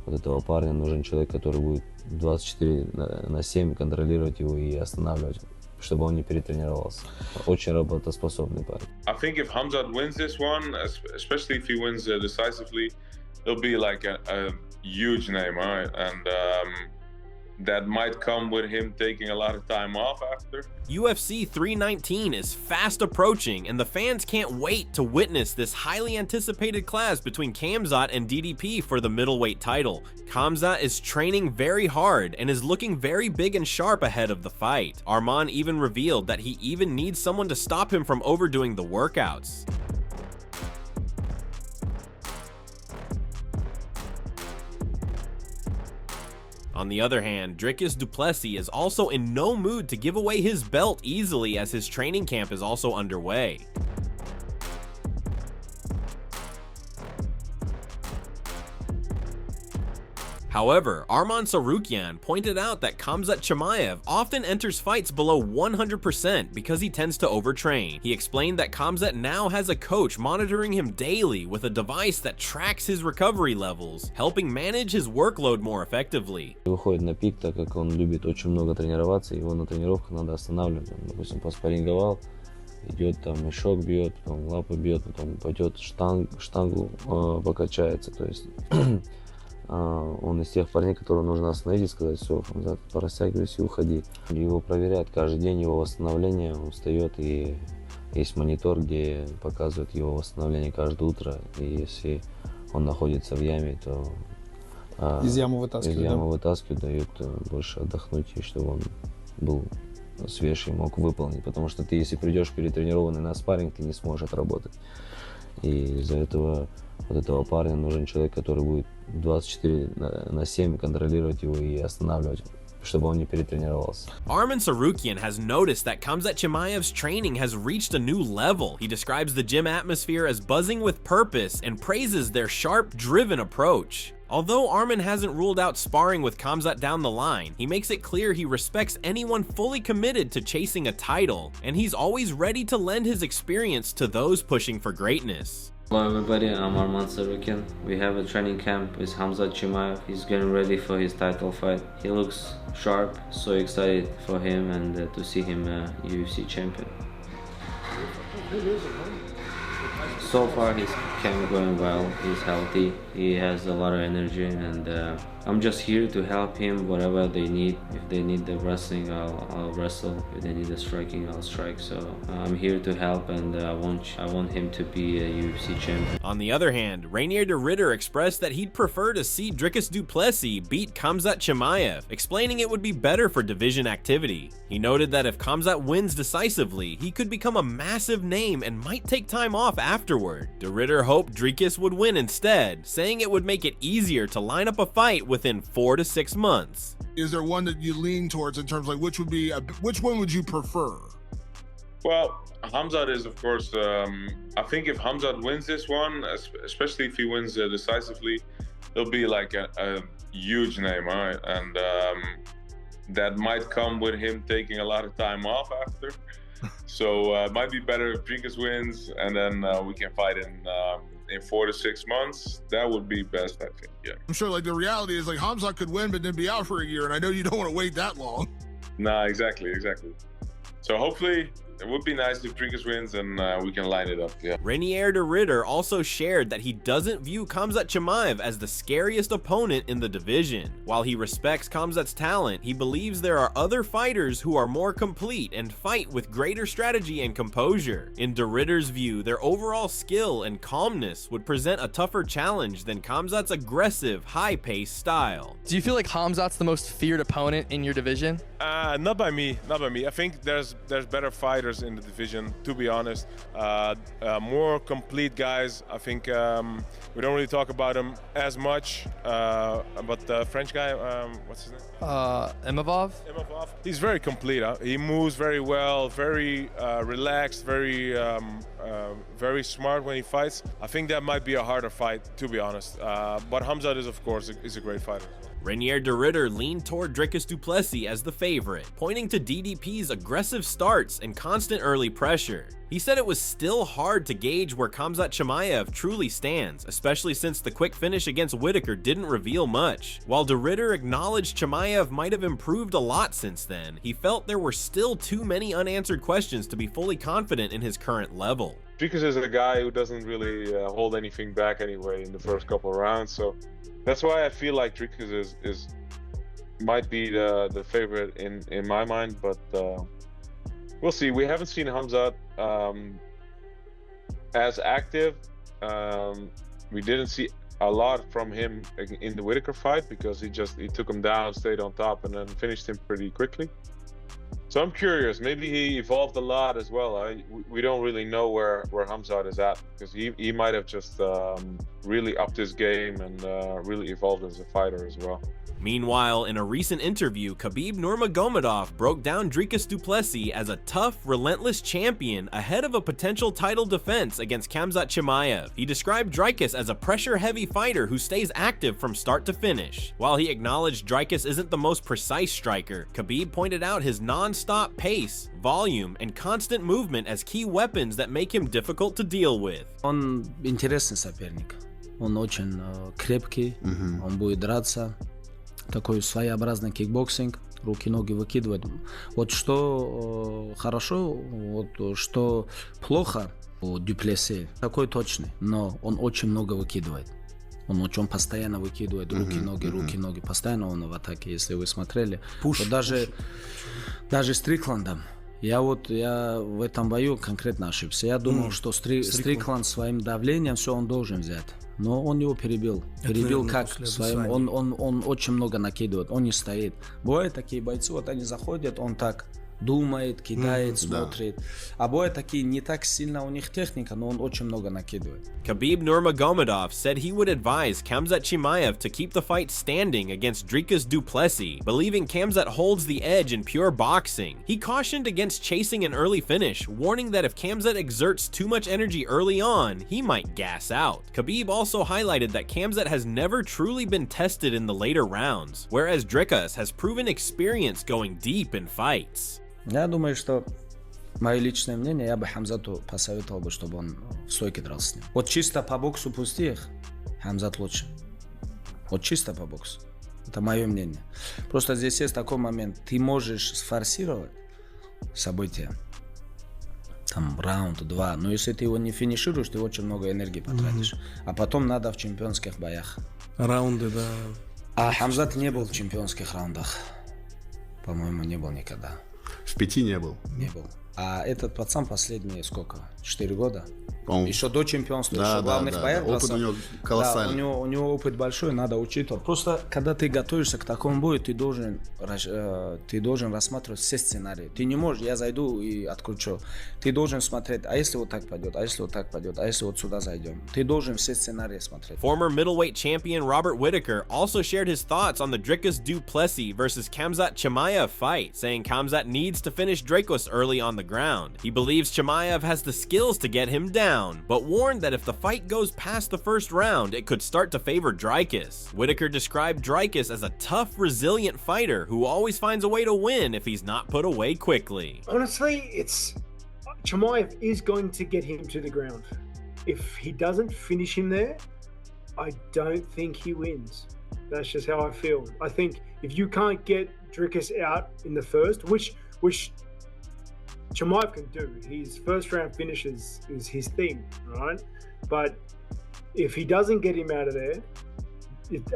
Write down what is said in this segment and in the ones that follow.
вот этого парня нужен человек, который будет 24/7 контролировать его и останавливать, чтобы он не перетренировался. Очень работоспособный парень. I think if Khamzat wins this one, especially if he wins decisively, it'll be like a huge name, all right? And that might come with him taking a lot of time off after. UFC 319 is fast approaching, and the fans can't wait to witness this highly anticipated clash between Khamzat and DDP for the middleweight title. Khamzat is training very hard and is looking very big and sharp ahead of the fight. Arman even revealed that he even needs someone to stop him from overdoing the workouts. On the other hand, Dricus du Plessis is also in no mood to give away his belt easily, as his training camp is also underway. However, Arman Tsarukyan pointed out that Khamzat Chimaev often enters fights below 100% because he tends to overtrain. He explained that Khamzat now has a coach monitoring him daily with a device that tracks his recovery levels, helping manage his workload more effectively. Выходит на пик, так как он любит очень много тренироваться, его на тренировках надо останавливать. Он, допустим, поспарринговал, идет там мешок бьет, потом лапы бьет, потом пойдет штангу покачается, то есть он из тех парней, которого нужно остановить и сказать: все, Хамзат, порастягивайся и уходи. Его проверяют каждый день, его восстановление, он встает, и есть монитор, где показывает его восстановление каждое утро, и если он находится в яме, то из ямы вытаскивают, дают больше отдохнуть, и чтобы он был свеж и мог выполнить, потому что ты, если придешь перетренированный на спарринг, ты не сможешь отработать. И из-за этого вот этого парня нужен человек, который будет 24/7 контролировать его и останавливать, чтобы он не перетренировался. Arman Tsarukyan has noticed that Khamzat Chimaev's training has reached a new level. He describes the gym atmosphere as buzzing with purpose and praises their sharp, driven approach. Although Arman hasn't ruled out sparring with Khamzat down the line, he makes it clear he respects anyone fully committed to chasing a title, and he's always ready to lend his experience to those pushing for greatness. Hello everybody, I'm Arman Tsarukyan. We have a training camp with Khamzat Chimaev. He's getting ready for his title fight. He looks sharp, so excited for him and to see him UFC champion. So far his camp going well, he's healthy, he has a lot of energy, and I'm just here to help him whatever they need. If they need the wrestling, I'll wrestle. If they need the striking, I'll strike. So I'm here to help, and I want him to be a UFC champion. On the other hand, Rainier de Ridder expressed that he'd prefer to see Dricus du Plessis beat Khamzat Chimaev, explaining it would be better for division activity. He noted that if Khamzat wins decisively, he could become a massive name and might take time off afterward. De Ridder hoped Dricus would win instead, saying it would make it easier to line up a fight within 4 to 6 months. Is there one that you lean towards in terms of like which one would you prefer? Well, Khamzat is, of course, I think if Khamzat wins this one, especially if he wins decisively, it'll be like a huge name, all right? And that might come with him taking a lot of time off after. So it might be better if Dricus wins, and then we can fight in 4 to 6 months. That would be best, I think, yeah. I'm sure like the reality is like Khamzat could win but then be out for a year, and I know you don't want to wait that long. Nah, exactly. So hopefully it would be nice if Dricus wins and we can line it up, yeah. Rainier de Ridder also shared that he doesn't view Khamzat Chimaev as the scariest opponent in the division. While he respects Khamzat's talent, he believes there are other fighters who are more complete and fight with greater strategy and composure. In de Ridder's view, their overall skill and calmness would present a tougher challenge than Khamzat's aggressive, high-paced style. Do you feel like Khamzat's the most feared opponent in your division? Not by me. I think there's better fighters in the division, to be honest. More complete guys. I think we don't really talk about them as much. But the French guy, what's his name? Imavov? He's very complete. He moves very well, very relaxed, very smart when he fights. I think that might be a harder fight, to be honest. But Khamzat is, of course, is a great fighter. Rainier de Ridder leaned toward Dricus du Plessis as the favorite, pointing to DDP's aggressive starts and constant early pressure. He said it was still hard to gauge where Khamzat Chimaev truly stands, especially since the quick finish against Whitaker didn't reveal much. While de Ridder acknowledged Chimaev might have improved a lot since then, he felt there were still too many unanswered questions to be fully confident in his current level. Dricus is a guy who doesn't really hold anything back anyway in the first couple of rounds, so that's why I feel like Dricus might be the favorite in my mind, but we'll see. We haven't seen Khamzat as active. We didn't see a lot from him in the Whitaker fight because he took him down, stayed on top, and then finished him pretty quickly. So I'm curious. Maybe he evolved a lot as well. We don't really know where Khamzat is at because he might have just really upped his game and really evolved as a fighter as well. Meanwhile, in a recent interview, Khabib Nurmagomedov broke down Dricus du Plessis as a tough, relentless champion ahead of a potential title defense against Khamzat Chimaev. He described Dricus as a pressure-heavy fighter who stays active from start to finish. While he acknowledged Dricus isn't the most precise striker, Khabib pointed out his non-stop pace, volume, and constant movement as key weapons that make him difficult to deal with. Он интересный соперник. Он очень крепкий, он будет драться. Такой своеобразный кикбоксинг, руки-ноги выкидывать. Вот что хорошо, вот что плохо у Дюплесси, такой точный, но он очень много выкидывает. Он постоянно выкидывает руки-ноги, постоянно он в атаке, если вы смотрели. Даже Стрикландом. Я в этом бою конкретно ошибся. Я думал, что Стрикланд своим давлением все он должен взять. Но он его перебил. Перебил как своим. Он очень много накидывает, он не стоит. Бывают такие бойцы, вот они заходят, он так думает, кидает, смотрит. А бывают такие, не так сильно у них техника, но он очень много накидывает. Khabib Nurmagomedov said he would advise Khamzat Chimaev to keep the fight standing against Dricus du Plessis, believing Khamzat holds the edge in pure boxing. He cautioned against chasing an early finish, warning that if Khamzat exerts too much energy early on, he might gas out. Khabib also highlighted that Khamzat has never truly been tested in the later rounds, whereas Dricus has proven experience going deep in fights. Я думаю, что мое личное мнение, я бы Кhamzatу посоветовал бы, чтобы он в стойке дрался с ним. Вот чисто по боксу пустых, Khamzat лучше. Вот чисто по боксу. Это мое мнение. Просто здесь есть такой момент. Ты можешь сфорсировать события. Там раунд, 2. Но если ты его не финишируешь, ты очень много энергии потратишь. А потом надо в чемпионских боях. Раунды, да. А Khamzat не был в чемпионских раундах. По-моему, не был никогда. В 5 не был. Не был. А этот пацан последние сколько? 4 года? По-моему. Еще до чемпионства, еще в главных боях. Опыт у него колоссальный. Да, у него опыт большой, надо учитывать. Просто, когда ты готовишься к такому бою, ты должен рассматривать все сценарии. Ты не можешь, я зайду и откручу. Ты должен смотреть, а если вот так пойдет, а если вот так пойдет, а если вот сюда зайдем. Ты должен все сценарии смотреть. Former middleweight champion Robert Whitaker also shared his thoughts on the Dricus du Plessis versus Khamzat Chimaev fight, saying Khamzat needs to finish Dricus early on the ground. He believes Chimaev has the skills to get him down, but warned that if the fight goes past the first round, it could start to favor Dricus. Whitaker described Dricus as a tough, resilient fighter who always finds a way to win if he's not put away quickly. Honestly, Chimaev is going to get him to the ground. If he doesn't finish him there, I don't think he wins. That's just how I feel. I think if you can't get Dricus out in the first, which Chimaev can do. His first round finishes is his thing, right? But if he doesn't get him out of there,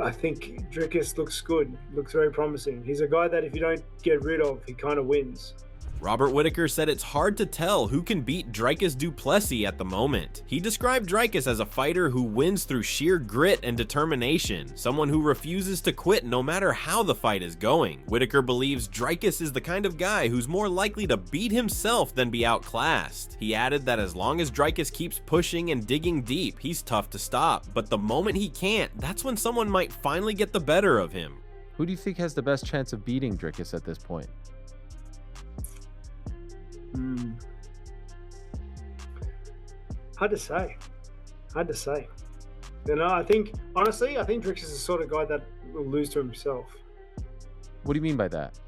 I think Dricus looks good, looks very promising. He's a guy that if you don't get rid of, he kind of wins. Robert Whitaker said it's hard to tell who can beat Dricus du Plessis at the moment. He described Dricus as a fighter who wins through sheer grit and determination, someone who refuses to quit no matter how the fight is going. Whitaker believes Dricus is the kind of guy who's more likely to beat himself than be outclassed. He added that as long as Dricus keeps pushing and digging deep, he's tough to stop, but the moment he can't, that's when someone might finally get the better of him. Who do you think has the best chance of beating Dricus at this point? Hard to say. You know, I think Dricus is the sort of guy that will lose to himself. What do you mean by that?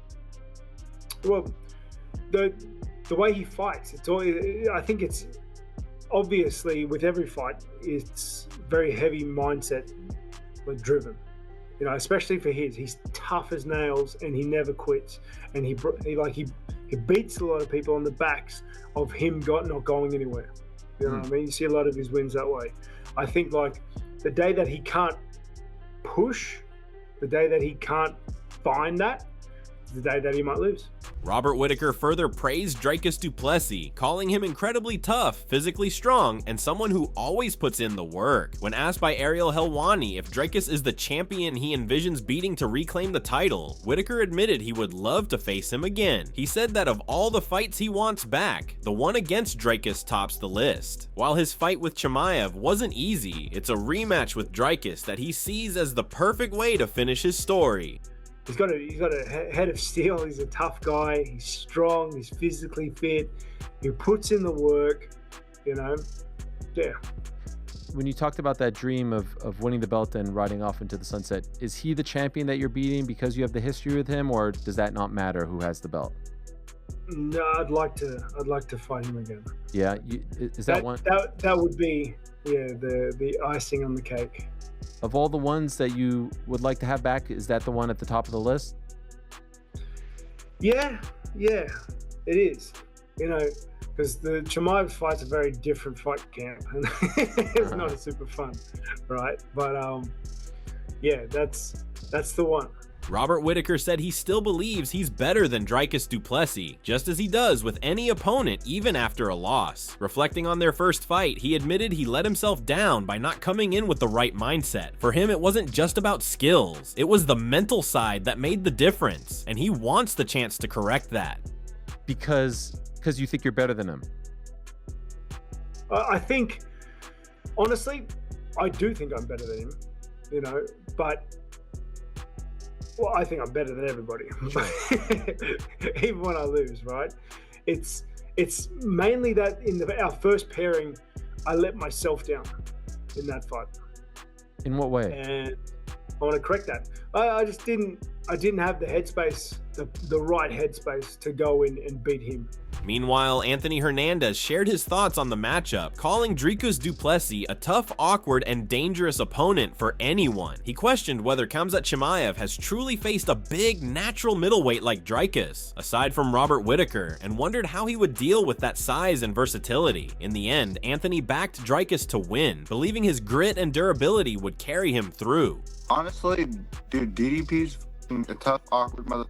Well, the the way he fights. It's all. I think it's obviously with every fight, it's very heavy mindset driven. You know, especially for his. He's tough as nails and he never quits. And he beats a lot of people on the backs of him not going anywhere. You know what I mean? You see a lot of his wins that way. I think like the day that he can't push, the day that he can't find that, the day that he might lose. Robert Whittaker further praised Dricus du Plessis, calling him incredibly tough, physically strong, and someone who always puts in the work. When asked by Ariel Helwani if Dricus is the champion he envisions beating to reclaim the title, Whittaker admitted he would love to face him again. He said that of all the fights he wants back, the one against Dricus tops the list. While his fight with Chimaev wasn't easy, it's a rematch with Dricus that he sees as the perfect way to finish his story. He's got a head of steel. He's a tough guy. He's strong. He's physically fit. He puts in the work, you know. Yeah. When you talked about that dream of winning the belt and riding off into the sunset, is he the champion that you're beating because you have the history with him, or does that not matter who has the belt? No, I'd like to fight him again. Yeah, is that one? That would be the icing on the cake. Of all the ones that you would like to have back, is that the one at the top of the list? Yeah, it is. You know, because the Chimaev fight's a very different fight camp, and it's not super fun, right? But yeah, that's the one. Robert Whittaker said he still believes he's better than Dricus du Plessis, just as he does with any opponent even after a loss. Reflecting on their first fight, he admitted he let himself down by not coming in with the right mindset. For him, it wasn't just about skills, it was the mental side that made the difference, and he wants the chance to correct that. Because you think you're better than him? I think, honestly, I do think I'm better than him, you know, but well, I think I'm better than everybody, even when I lose, right? It's mainly that in our first pairing, I let myself down in that fight. In what way? And I want to correct that. I just didn't have the headspace, the right headspace to go in and beat him. Meanwhile, Anthony Hernandez shared his thoughts on the matchup, calling Dricus du Plessis a tough, awkward, and dangerous opponent for anyone. He questioned whether Khamzat Chimaev has truly faced a big, natural middleweight like Dricus, aside from Robert Whittaker, and wondered how he would deal with that size and versatility. In the end, Anthony backed Dricus to win, believing his grit and durability would carry him through. Honestly, dude, DDP's a tough, awkward mother.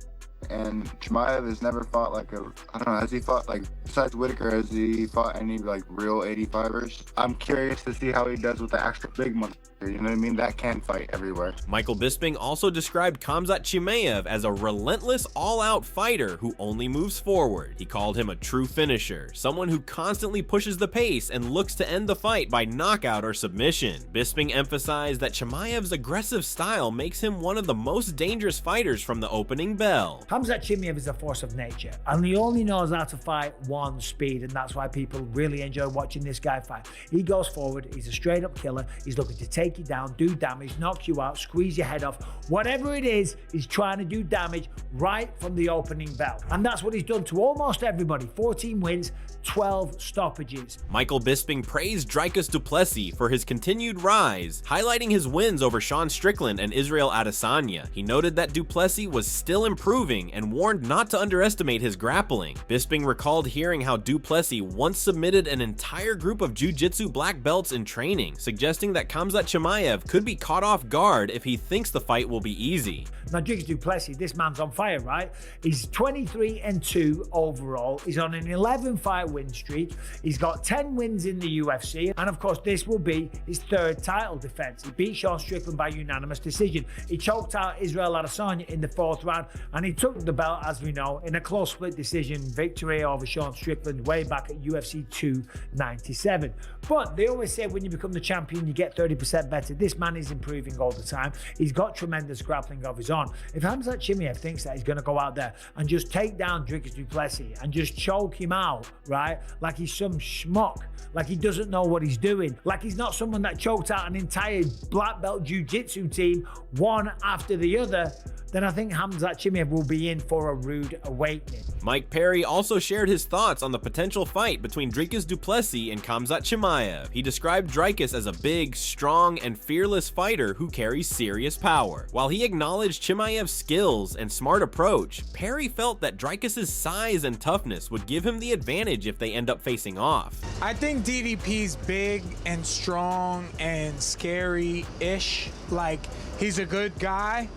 And Chimaev has never fought like has he fought like, besides Whittaker, has he fought any like real 85ers? I'm curious to see how he does with the actual big mother. You know what I mean? That can fight everywhere. Michael Bisping also described Khamzat Chimaev as a relentless, all-out fighter who only moves forward. He called him a true finisher, someone who constantly pushes the pace and looks to end the fight by knockout or submission. Bisping emphasized that Chimaev's aggressive style makes him one of the most dangerous fighters from the opening bell. Khamzat Chimaev is a force of nature, and he only knows how to fight one speed, and that's why people really enjoy watching this guy fight. He goes forward, he's a straight-up killer, he's looking to take you down, do damage, knock you out, squeeze your head off. Whatever it is, he's trying to do damage right from the opening bell. And that's what he's done to almost everybody. 14 wins, 12 stoppages. Michael Bisping praised Dricus du Plessis for his continued rise, highlighting his wins over Sean Strickland and Israel Adesanya. He noted that du Plessis was still improving and warned not to underestimate his grappling. Bisping recalled hearing how du Plessis once submitted an entire group of jiu-jitsu black belts in training, suggesting that Khamzat Chimaev could be caught off guard if he thinks the fight will be easy. Now, Dricus du Plessis, this man's on fire, right? He's 23-2 overall. He's on an 11-fight win streak. He's got 10 wins in the UFC. And of course, this will be his third title defense. He beat Sean Strickland by unanimous decision. He choked out Israel Adesanya in the 4th round, and he took the belt, as we know, in a close split decision victory over Sean Strickland way back at UFC 297. But they always say when you become the champion, you get 30% better. This man is improving all the time. He's got tremendous grappling of his own. If Khamzat Chimaev thinks that he's going to go out there and just take down Dricus du Plessis and just choke him out, right, like he's some schmuck, like he doesn't know what he's doing, like he's not someone that choked out an entire black belt jiu-jitsu team one after the other, then I think Khamzat Chimaev will be in for a rude awakening. Mike Perry also shared his thoughts on the potential fight between Dricus du Plessis and Khamzat Chimaev. He described Dricus as a big, strong, and fearless fighter who carries serious power. While he acknowledged Chimaev's skills and smart approach, Perry felt that Dricus' size and toughness would give him the advantage if they end up facing off. I think DDP's big and strong and scary-ish. Like, he's a good guy,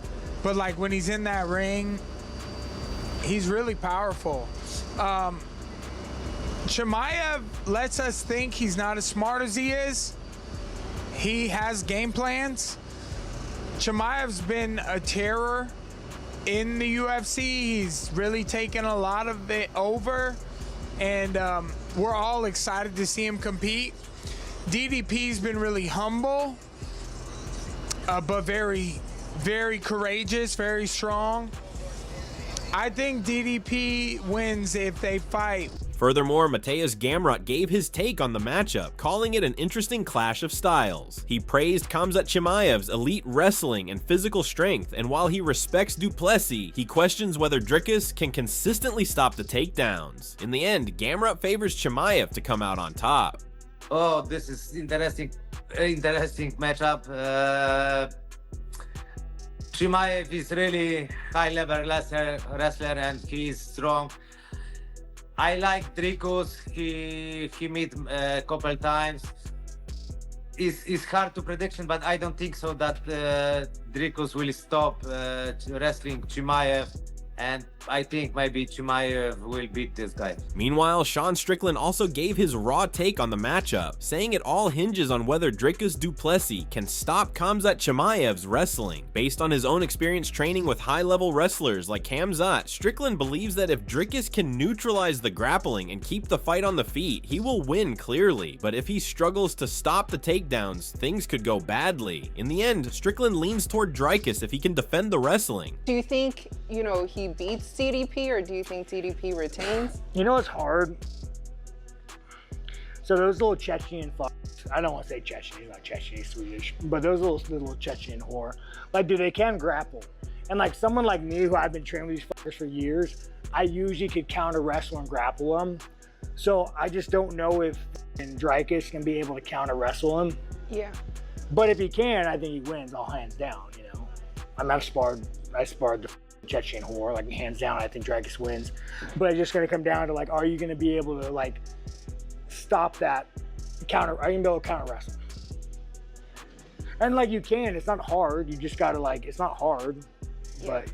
but like when he's in that ring, he's really powerful. Chimaev lets us think he's not as smart as he is. He has game plans. Chimaev's been a terror in the UFC. He's really taken a lot of it over, and we're all excited to see him compete. DDP's been really humble, but very, very courageous, very strong. I think DDP wins if they fight. Furthermore, Mateusz Gamrot gave his take on the matchup, calling it an interesting clash of styles. He praised Khamzat Chimaev's elite wrestling and physical strength, and while he respects du Plessis, he questions whether Dricus can consistently stop the takedowns. In the end, Gamrot favors Chimaev to come out on top. Oh, this is interesting matchup. Chimaev is really high-level wrestler and he is strong. I like Dricus. He meet a couple times. It's hard to prediction, but I don't think so that Dricus will stop wrestling Chimaev. And I think maybe Chimaev will beat this guy. Meanwhile, Sean Strickland also gave his raw take on the matchup, saying it all hinges on whether Dricus du Plessis can stop Khamzat Chimaev's wrestling. Based on his own experience training with high-level wrestlers like Khamzat, Strickland believes that if Dricus can neutralize the grappling and keep the fight on the feet, he will win clearly. But if he struggles to stop the takedowns, things could go badly. In the end, Strickland leans toward Dricus if he can defend the wrestling. Do you think, he beats DDP, or do you think DDP retains? It's hard. So those little Chechen fuckers, I don't want to say Chechen, he's not Chechen, he's Swedish, but those little Chechen whore, they can grapple. And someone like me, who I've been training with these fuckers for years, I usually could counter wrestle and grapple them. So I just don't know if Dricus can be able to counter wrestle him. Yeah. But if he can, I think he wins all hands down, I sparred the Chechen whore, hands down, I think Dricus wins. But it's just going to come down to, are you going to be able to, stop that counter? Are you going to be able to counter wrestle? And, you can. It's not hard. You just got to, it's not hard. Yeah. But,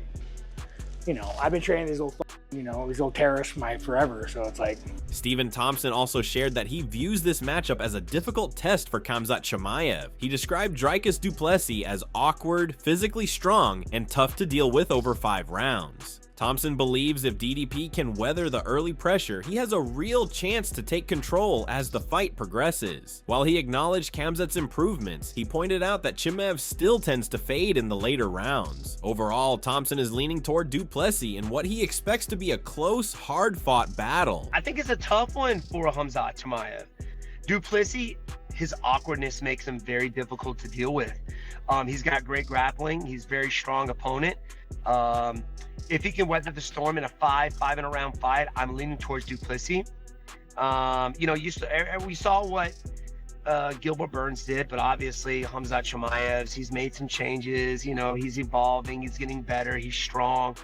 I've been training these little terrorists for forever, so it's Stephen Thompson also shared that he views this matchup as a difficult test for Khamzat Chimaev. He described Dricus du Plessis as awkward, physically strong, and tough to deal with over 5 rounds. Thompson believes if DDP can weather the early pressure, he has a real chance to take control as the fight progresses. While he acknowledged Khamzat's improvements, he pointed out that Chimaev still tends to fade in the later rounds. Overall, Thompson is leaning toward du Plessis in what he expects to be a close, hard-fought battle. I think it's a tough one for Khamzat Chimaev. Du Plessis, his awkwardness makes him very difficult to deal with. He's got great grappling. He's a very strong opponent. If he can weather the storm in a five and a round fight, I'm leaning towards du Plessis. We saw what Gilbert Burns did, but obviously Khamzat Chimaev, he's made some changes. He's evolving. He's getting better. He's strong.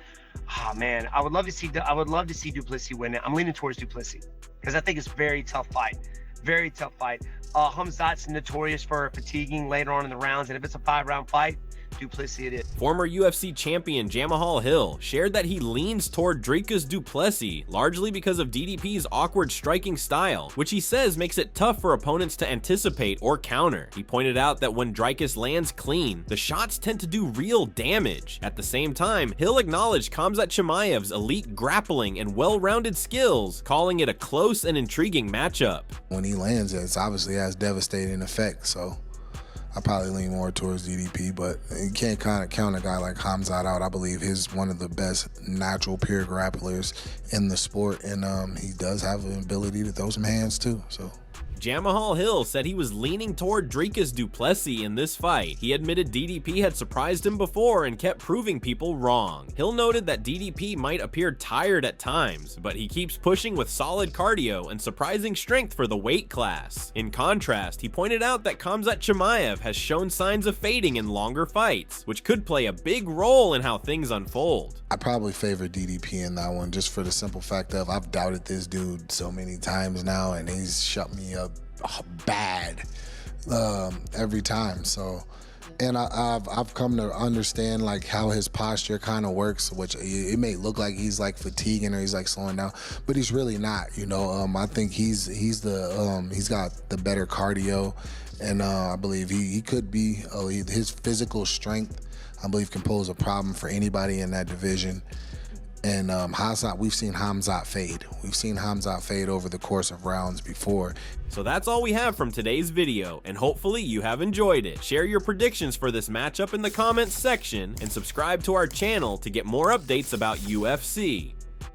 Oh man, I would love to see du Plessis win it. I'm leaning towards du Plessis because I think it's a very tough fight. Very tough fight. Khamzat's notorious for fatiguing later on in the rounds, and if it's a 5-round fight, du Plessis it is. Former UFC champion Jamahal Hill shared that he leans toward Dricus du Plessis, largely because of DDP's awkward striking style, which he says makes it tough for opponents to anticipate or counter. He pointed out that when Dricus lands clean, the shots tend to do real damage. At the same time, Hill acknowledged Khamzat Chimaev's elite grappling and well-rounded skills, calling it a close and intriguing matchup. When he lands, it obviously has devastating effect, so I probably lean more towards DDP, but you can't kind of count a guy like Khamzat out. I believe he's one of the best natural pure grapplers in the sport, and he does have an ability to throw some hands too. So Jamahal Hill said he was leaning toward Dricus du Plessis in this fight. He admitted DDP had surprised him before and kept proving people wrong. Hill noted that DDP might appear tired at times, but he keeps pushing with solid cardio and surprising strength for the weight class. In contrast, he pointed out that Khamzat Chimaev has shown signs of fading in longer fights, which could play a big role in how things unfold. I probably favor DDP in that one, just for the simple fact of I've doubted this dude so many times now, and he's shut me up bad every time. So, and I've come to understand like how his posture kind of works, which it may look like he's like fatiguing or he's like slowing down, but he's really not. You know, I think he's got the better cardio, and I believe he could be his physical strength, I believe, can pose a problem for anybody in that division. And Khamzat, we've seen Khamzat fade. We've seen Khamzat fade over the course of rounds before. So that's all we have from today's video, and hopefully you have enjoyed it. Share your predictions for this matchup in the comments section, and subscribe to our channel to get more updates about UFC.